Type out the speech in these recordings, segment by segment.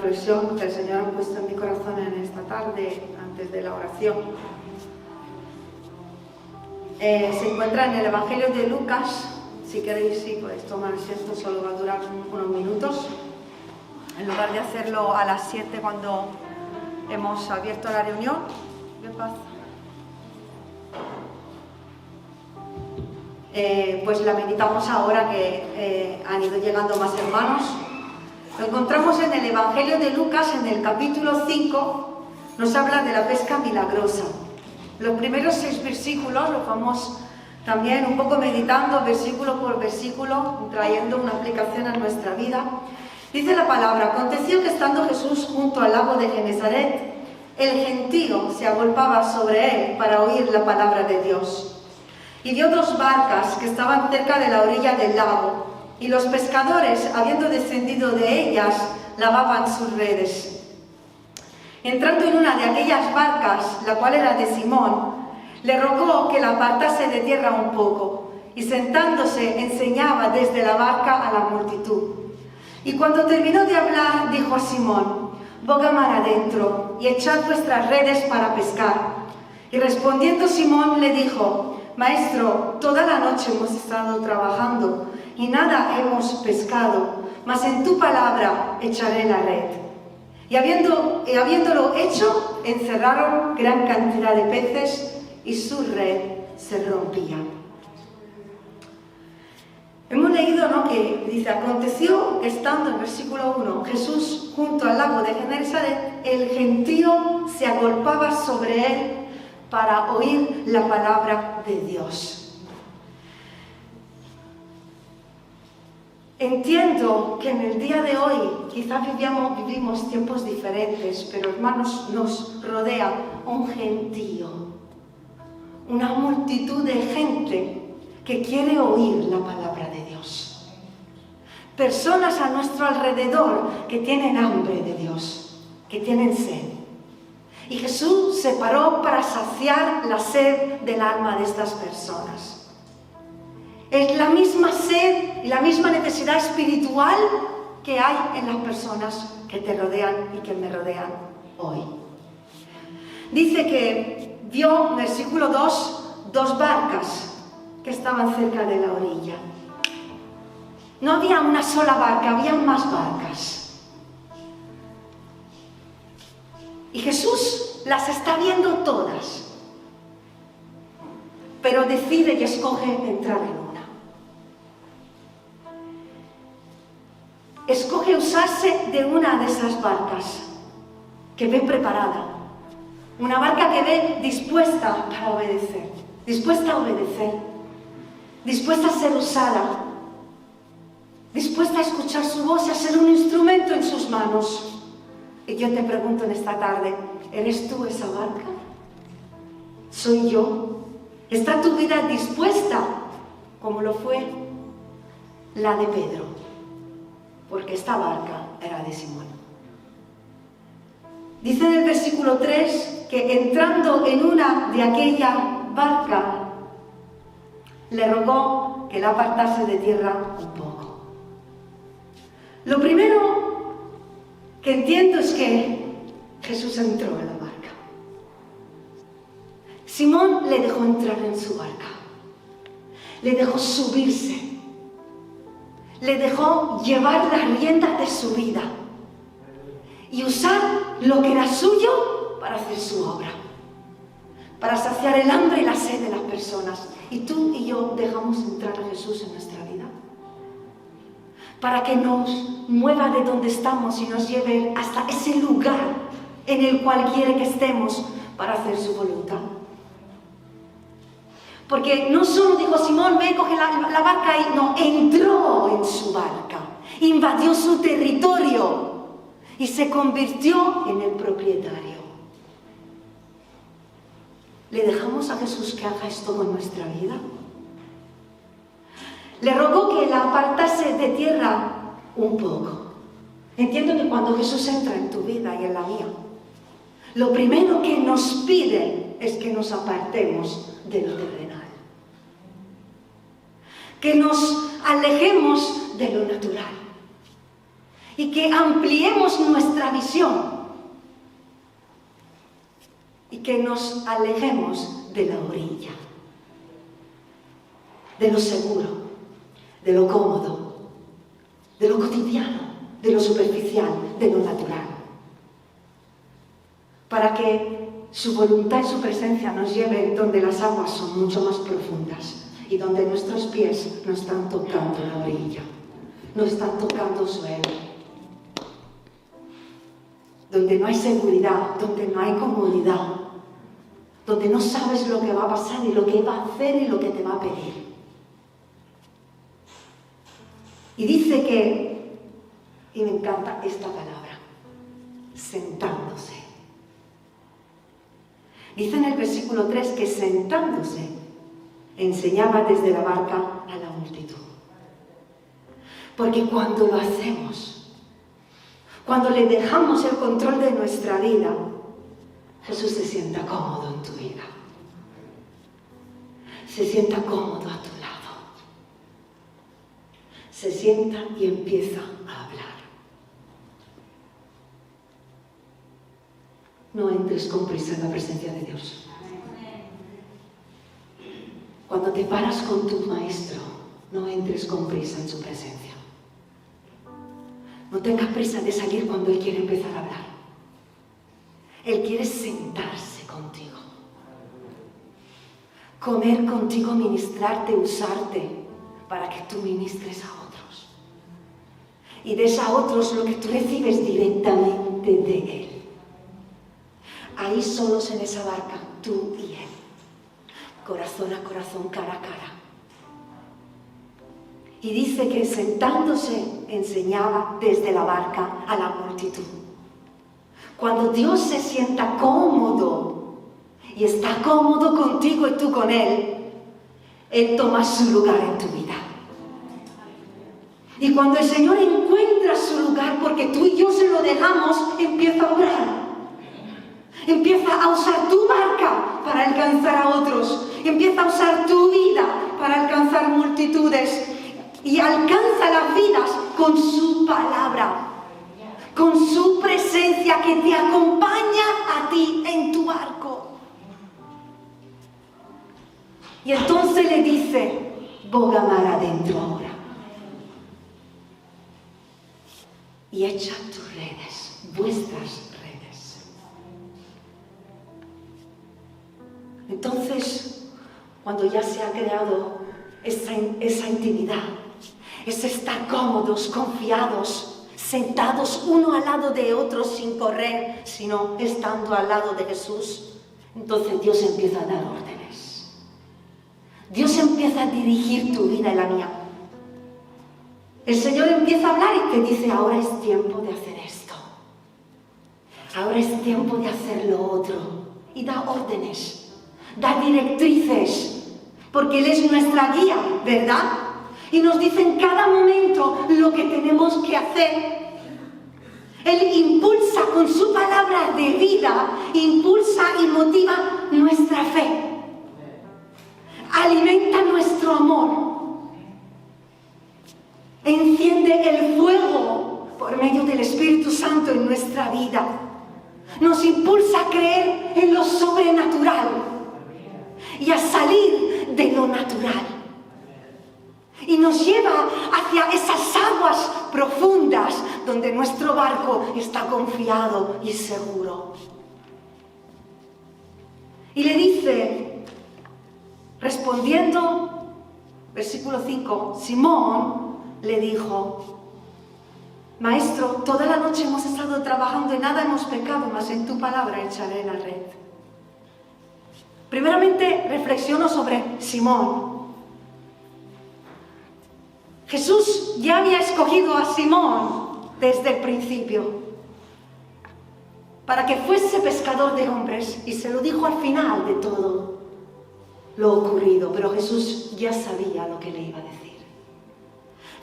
reflexión que el Señor ha puesto en mi corazón en esta tarde, antes de la oración. Se encuentra en el Evangelio de Lucas. Si queréis, sí, podéis tomar asiento, solo va a durar unos minutos. En lugar de hacerlo a las 7 cuando hemos abierto la reunión. ¿Qué pasa? Pues la meditamos ahora que han ido llegando más hermanos. Lo encontramos en el Evangelio de Lucas, en el capítulo 5, nos habla de la pesca milagrosa. Los primeros 6 versículos los vamos también un poco meditando versículo por versículo, trayendo una aplicación a nuestra vida. Dice la palabra: aconteció que estando Jesús junto al lago de Genesaret, el gentío se agolpaba sobre él para oír la palabra de Dios. Y vio 2 barcas que estaban cerca de la orilla del lago, y los pescadores, habiendo descendido de ellas, lavaban sus redes. Entrando en una de aquellas barcas, la cual era de Simón, le rogó que la apartase de tierra un poco, y sentándose enseñaba desde la barca a la multitud. Y cuando terminó de hablar, dijo a Simón: boga mar adentro, y echad vuestras redes para pescar. Y respondiendo Simón le dijo: Maestro, toda la noche hemos estado trabajando, y nada hemos pescado, mas en tu palabra echaré la red. Y habiéndolo hecho, encerraron gran cantidad de peces, y su red se rompía. Hemos leído, ¿no?, que dice: aconteció, estando en versículo 1, Jesús junto al lago de Genesaret, el gentío se agolpaba sobre él para oír la palabra de Dios. Entiendo que en el día de hoy quizás vivimos tiempos diferentes, pero hermanos, nos rodea un gentío, una multitud de gente que quiere oír la palabra de Dios. Personas a nuestro alrededor que tienen hambre de Dios, que tienen sed. Y Jesús se paró para saciar la sed del alma de estas personas. Es la misma sed y la misma necesidad espiritual que hay en las personas que te rodean y que me rodean hoy. Dice que vio, versículo 2, 2 barcas que estaban cerca de la orilla. No había una sola barca, había más barcas. Y Jesús las está viendo todas, pero decide y escoge entrar en una. Escoge usarse de una de esas barcas que ve preparada. Una barca que ve dispuesta para obedecer, dispuesta a obedecer, dispuesta a ser usada, dispuesta a escuchar su voz y a ser un instrumento en sus manos. Y yo te pregunto en esta tarde: ¿eres tú esa barca? ¿Soy yo? ¿Está tu vida dispuesta como lo fue la de Pedro? Porque esta barca era de Simón. Dice en el versículo 3 que entrando en una de aquella barca, le rogó que la apartase de tierra un poco. Lo primero que entiendo es que Jesús entró en la barca. Simón le dejó entrar en su barca. Le dejó subirse. Le dejó llevar las riendas de su vida y usar lo que era suyo para hacer su obra, para saciar el hambre y la sed de las personas. Y tú y yo dejamos entrar a Jesús en nuestra vida para que nos mueva de donde estamos y nos lleve hasta ese lugar en el cual quiere que estemos para hacer su voluntad. Porque no solo dijo Simón: ve, coge la barca, y no, entró en su barca, invadió su territorio y se convirtió en el propietario. ¿Le dejamos a Jesús que haga esto en nuestra vida? Le rogó que la apartase de tierra un poco. Entiendo que cuando Jesús entra en tu vida y en la mía, lo primero que nos pide es que nos apartemos de lo terrenal, que nos alejemos de lo natural y que ampliemos nuestra visión y que nos alejemos de la orilla, de lo seguro, de lo cómodo, de lo cotidiano, de lo superficial, de lo natural, para que su voluntad y su presencia nos lleven donde las aguas son mucho más profundas y donde nuestros pies no están tocando la orilla, no están tocando suelo, donde no hay seguridad, donde no hay comodidad, donde no sabes lo que va a pasar y lo que va a hacer y lo que te va a pedir. Y dice que, y me encanta esta palabra, sentándose. Dice en el versículo 3 que sentándose enseñaba desde la barca a la multitud. Porque cuando lo hacemos, cuando le dejamos el control de nuestra vida, Jesús se sienta cómodo en tu vida. Se sienta cómodo a tu lado. Se sienta y empieza a hablar. No entres con prisa en la presencia de Dios. Cuando te paras con tu maestro, no entres con prisa en su presencia. No tengas prisa de salir cuando Él quiere empezar a hablar. Él quiere sentarse contigo, comer contigo, ministrarte, usarte para que tú ministres a otros. Y des a otros lo que tú recibes directamente de Él. Ahí solos en esa barca, tú y Él. Corazón a corazón, cara a cara. Y dice que sentándose enseñaba desde la barca a la multitud. Cuando Dios se sienta cómodo y está cómodo contigo y tú con Él, Él toma su lugar en tu vida. Y cuando el Señor encuentra su lugar, porque tú y yo se lo dejamos, empieza a obrar. Empieza a usar tu barca para alcanzar a otros. Empieza a usar tu vida para alcanzar multitudes. Y alcanza las vidas con su palabra, con su presencia que te acompaña a ti en tu barco. Y entonces le dice, boga mar adentro ahora. Y echa tus redes, vuestras redes. Entonces, cuando ya se ha creado esa intimidad, es estar cómodos, confiados, sentados uno al lado de otro sin correr, sino estando al lado de Jesús, entonces Dios empieza a dar órdenes. Dios empieza a dirigir tu vida y la mía. El Señor empieza a hablar y te dice, ahora es tiempo de hacer esto. Ahora es tiempo de hacer lo otro. Y da órdenes, da directrices, porque Él es nuestra guía, ¿verdad? Y nos dice en cada momento lo que tenemos que hacer. Él impulsa con su palabra de vida, impulsa y motiva nuestra fe. Alimenta nuestro amor. Enciende el fuego por medio del Espíritu Santo en nuestra vida. Nos impulsa a creer en lo sobrenatural y a salir de lo natural. Y nos lleva hacia esas aguas profundas donde nuestro barco está confiado y seguro. Y le dice, respondiendo, versículo 5, Simón le dijo, Maestro, toda la noche hemos estado trabajando y nada hemos pecado, mas en tu palabra echaré la red. Primeramente reflexiono sobre Simón. Jesús ya había escogido a Simón desde el principio para que fuese pescador de hombres y se lo dijo al final de todo lo ocurrido, pero Jesús ya sabía lo que le iba a decir.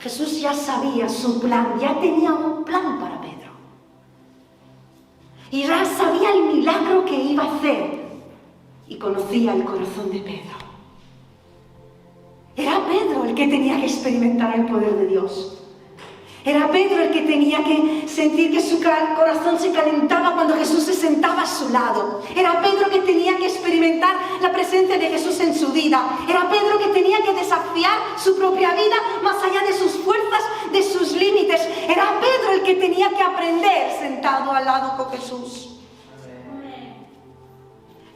Jesús ya sabía su plan, ya tenía un plan para Pedro. Y ya sabía el milagro que iba a hacer y conocía el corazón de Pedro. Era Pedro el que tenía que experimentar el poder de Dios. Era Pedro el que tenía que sentir que su corazón se calentaba cuando Jesús se sentaba a su lado. Era Pedro que tenía que experimentar la presencia de Jesús en su vida. Era Pedro que tenía que desafiar su propia vida más allá de sus fuerzas, de sus límites. Era Pedro el que tenía que aprender sentado al lado con Jesús,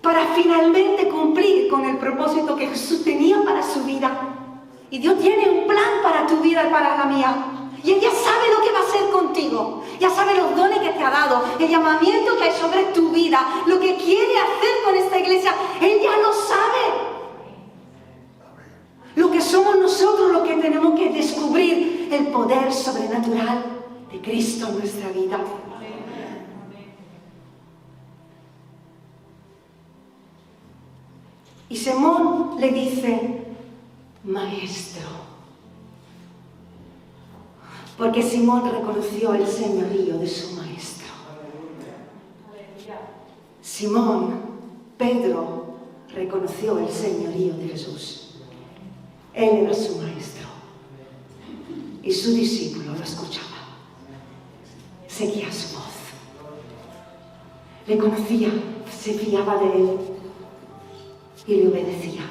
para finalmente cumplir con el propósito que Jesús tenía para su vida. Y Dios tiene un plan para tu vida y para la mía. Y Él ya sabe lo que va a hacer contigo. Ya sabe los dones que te ha dado, el llamamiento que hay sobre tu vida, lo que quiere hacer con esta iglesia. Él ya lo sabe. Lo que somos nosotros los que tenemos que descubrir el poder sobrenatural de Cristo en nuestra vida. Y Simón le dice, Maestro. Porque Simón reconoció el señorío de su maestro. Simón, Pedro, reconoció el señorío de Jesús. Él era su maestro. Y su discípulo lo escuchaba. Seguía su voz. Le conocía, se fiaba de él y le obedecía.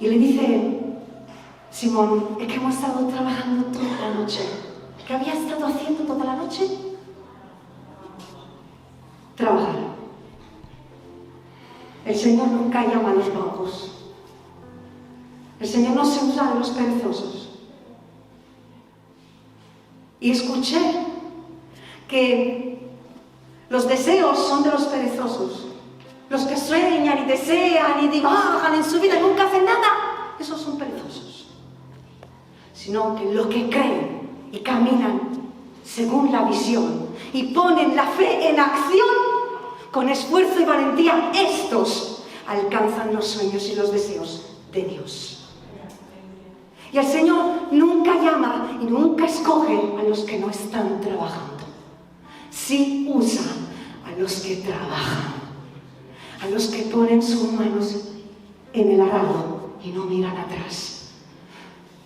Y le dice, Simón, es que hemos estado trabajando toda la noche. ¿Qué había estado haciendo toda la noche? Trabajar. El Señor nunca llama a los vagos. El Señor no se usa de los perezosos. Y escuché que los deseos son de los perezosos. Los que sueñan y desean y divagan en su vida y nunca hacen nada, esos son perezosos. Sino que los que creen y caminan según la visión y ponen la fe en acción con esfuerzo y valentía, estos alcanzan los sueños y los deseos de Dios. Y el Señor nunca llama y nunca escoge a los que no están trabajando. Sí usa a los que trabajan, a los que ponen sus manos en el arado y no miran atrás.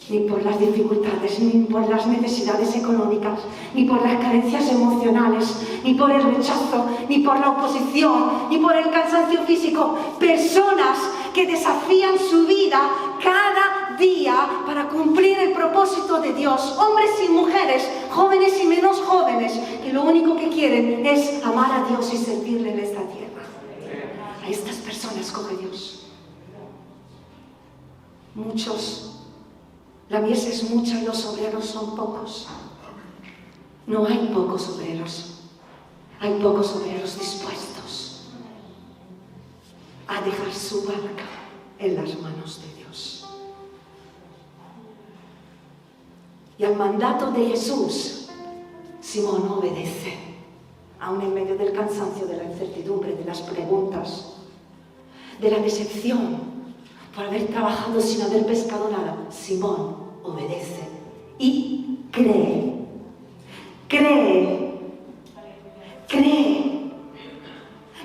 Ni por las dificultades, ni por las necesidades económicas, ni por las carencias emocionales, ni por el rechazo, ni por la oposición, ni por el cansancio físico. Personas que desafían su vida cada día para cumplir el propósito de Dios. Hombres y mujeres, jóvenes y menos jóvenes, que lo único que quieren es amar a Dios y servirle en esta tierra. A estas personas coge Dios. Muchos. La mies es mucha y los obreros son pocos. No hay pocos obreros. Hay pocos obreros dispuestos a dejar su barca en las manos de Dios. Y al mandato de Jesús, Simón obedece, aun en medio del cansancio, de la incertidumbre, de las preguntas, de la decepción por haber trabajado sin haber pescado nada. Simón obedece y cree.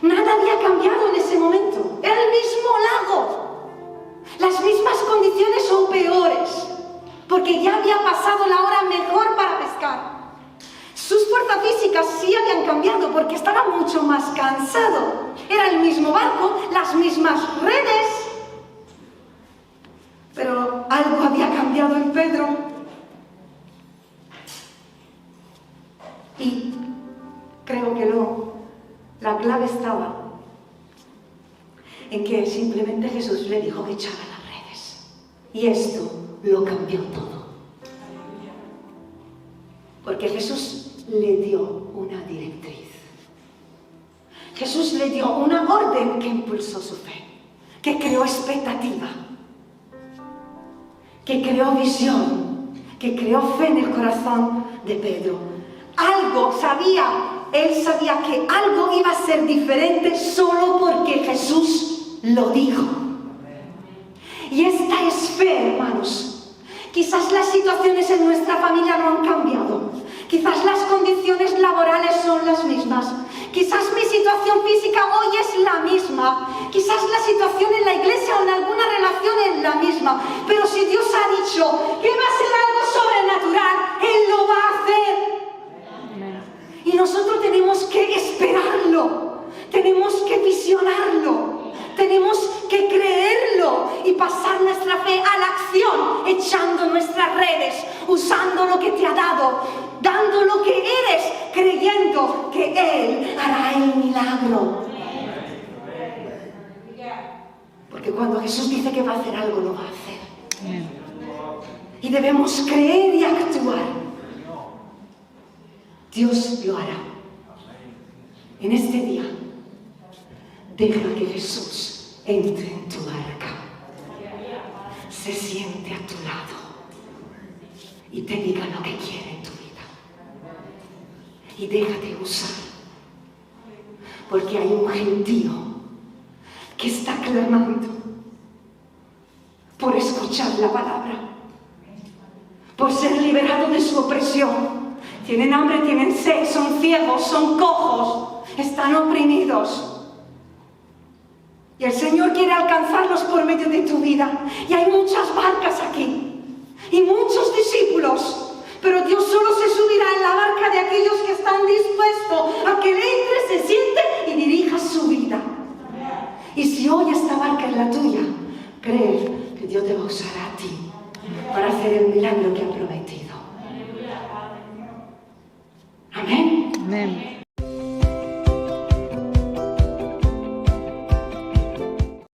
Nada había cambiado en ese momento. Era el mismo lago, las mismas condiciones o peores, porque ya había pasado la hora mejor para pescar. Sus fuerzas físicas sí habían cambiado porque estaba mucho más cansado. Era el mismo barco, las mismas redes, pero algo había cambiado en Pedro. Y creo que la clave estaba en que simplemente Jesús le dijo que echara las redes. Y esto lo cambió todo. Porque Jesús le dio una directriz. Jesús le dio una orden que impulsó su fe, que creó expectativa, que creó visión, que creó fe en el corazón de Pedro. Él sabía que algo iba a ser diferente solo porque Jesús lo dijo. Y esta es fe, hermanos. Quizás las situaciones en nuestra familia no han cambiado. Quizás las condiciones laborales son las mismas. Quizás mi situación física hoy es la misma. Quizás la situación en la iglesia o en alguna relación es la misma. Pero si Dios ha dicho que va a ser algo sobrenatural, Él lo va a hacer. Y nosotros tenemos que esperarlo, tenemos que visionarlo, tenemos que creerlo y pasar nuestra fe a la acción, echando nuestras redes, usando lo que te ha dado, dando lo que eres, creyendo que Él hará el milagro. Porque cuando Jesús dice que va a hacer algo, lo va a hacer. Y debemos creer y actuar. Dios lo hará. En este día, deja que Jesús entre en tu barca, se siente a tu lado y te diga lo que quiere en tu vida. Y déjate usar, porque hay un gentío que está clamando por escuchar la palabra, por ser liberado de su opresión. Tienen hambre, tienen sed, son ciegos, son cojos, están oprimidos. Y el Señor quiere alcanzarlos por medio de tu vida. Y hay muchas barcas aquí y muchos discípulos, pero Dios solo se subirá en la barca de aquellos que están dispuestos a que Él entre, se siente y dirija su vida. Y si hoy esta barca es la tuya, cree que Dios te va a usar a ti para hacer el milagro que ha prometido.